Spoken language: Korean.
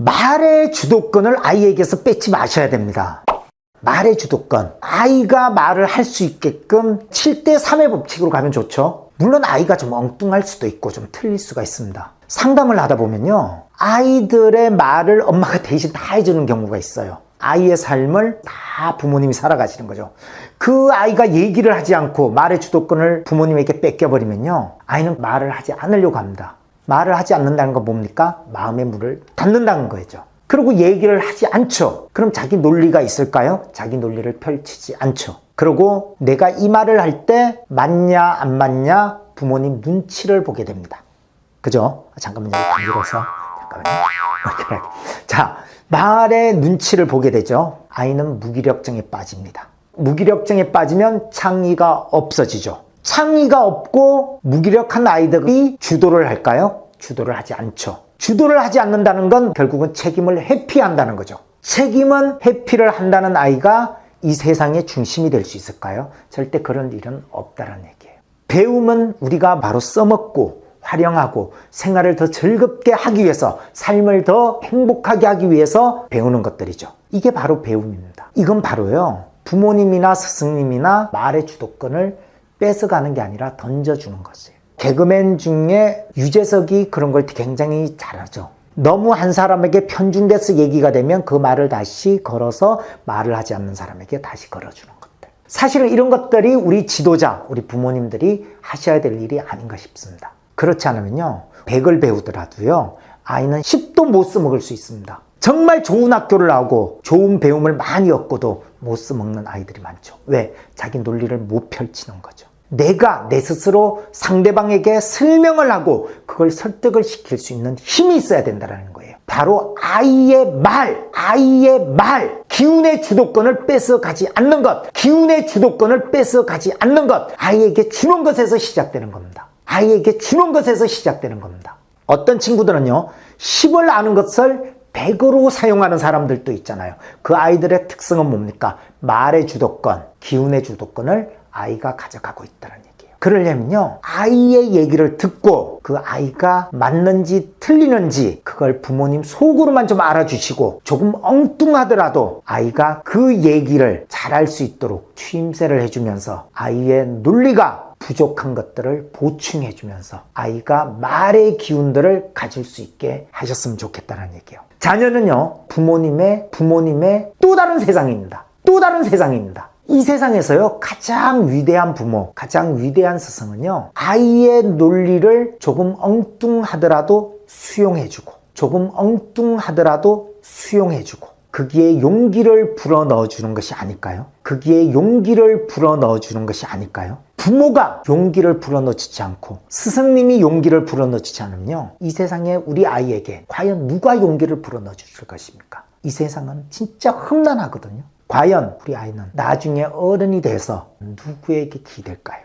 말의 주도권을 아이에게서 뺏지 마셔야 됩니다. 말의 주도권. 아이가 말을 할 수 있게끔 7대3의 법칙으로 가면 좋죠. 물론 아이가 좀 엉뚱할 수도 있고 좀 틀릴 수가 있습니다. 상담을 하다 보면요, 아이들의 말을 엄마가 대신 다 해주는 경우가 있어요. 아이의 삶을 다 부모님이 살아가시는 거죠. 그 아이가 얘기를 하지 않고 말의 주도권을 부모님에게 뺏겨버리면요, 아이는 말을 하지 않으려고 합니다. 말을 하지 않는다는 건 뭡니까? 마음의 문을 닫는다는 거죠. 그리고 얘기를 하지 않죠. 그럼 자기 논리가 있을까요? 자기 논리를 펼치지 않죠. 그리고 내가 이 말을 할 때 맞냐 안 맞냐 부모님 눈치를 보게 됩니다. 그죠? 잠깐만요. 길어서 잠깐만요. 자, 말의 눈치를 보게 되죠. 아이는 무기력증에 빠집니다. 무기력증에 빠지면 창의가 없어지죠. 창의가 없고 무기력한 아이들이 주도를 할까요? 주도를 하지 않죠. 주도를 하지 않는다는 건 결국은 책임을 회피한다는 거죠. 책임은 회피를 한다는 아이가 이 세상의 중심이 될 수 있을까요? 절대 그런 일은 없다는 얘기예요. 배움은 우리가 바로 써먹고 활용하고 생활을 더 즐겁게 하기 위해서, 삶을 더 행복하게 하기 위해서 배우는 것들이죠. 이게 바로 배움입니다. 이건 바로요, 부모님이나 스승님이나 말의 주도권을 뺏어가는 게 아니라 던져주는 것이에요. 개그맨 중에 유재석이 그런 걸 굉장히 잘하죠. 너무 한 사람에게 편중돼서 얘기가 되면 그 말을 다시 걸어서 말을 하지 않는 사람에게 다시 걸어주는 것들. 사실은 이런 것들이 우리 지도자, 우리 부모님들이 하셔야 될 일이 아닌가 싶습니다. 그렇지 않으면요, 100을 배우더라도요, 아이는 10도 못 써먹을 수 있습니다. 정말 좋은 학교를 나오고 좋은 배움을 많이 얻고도 못 써먹는 아이들이 많죠. 왜? 자기 논리를 못 펼치는 거죠. 내가 내 스스로 상대방에게 설명을 하고 그걸 설득을 시킬 수 있는 힘이 있어야 된다는 거예요. 바로 아이의 말, 기운의 주도권을 뺏어가지 않는 것, 기운의 주도권을 뺏어가지 않는 것, 아이에게 주는 것에서 시작되는 겁니다. 아이에게 주는 것에서 시작되는 겁니다. 어떤 친구들은요, 10을 아는 것을 100으로 사용하는 사람들도 있잖아요. 그 아이들의 특성은 뭡니까? 말의 주도권, 기운의 주도권을 아이가 가져가고 있다는 얘기예요. 그러려면요, 아이의 얘기를 듣고 그 아이가 맞는지 틀리는지 그걸 부모님 속으로만 좀 알아주시고, 조금 엉뚱하더라도 아이가 그 얘기를 잘할 수 있도록 추임새를 해주면서 아이의 논리가 부족한 것들을 보충해주면서 아이가 말의 기운들을 가질 수 있게 하셨으면 좋겠다는 얘기예요. 자녀는요, 부모님의 또 다른 세상입니다. 또 다른 세상입니다. 이 세상에서요, 가장 위대한 부모, 가장 위대한 스승은요, 아이의 논리를 조금 엉뚱하더라도 수용해주고, 거기에 용기를 불어넣어주는 것이 아닐까요? 부모가 용기를 불어넣지 않고 스승님이 용기를 불어넣지 않으면요, 이 세상에 우리 아이에게 과연 누가 용기를 불어넣어 주실 것입니까? 이 세상은 진짜 험난하거든요. 과연 우리 아이는 나중에 어른이 돼서 누구에게 기댈까요?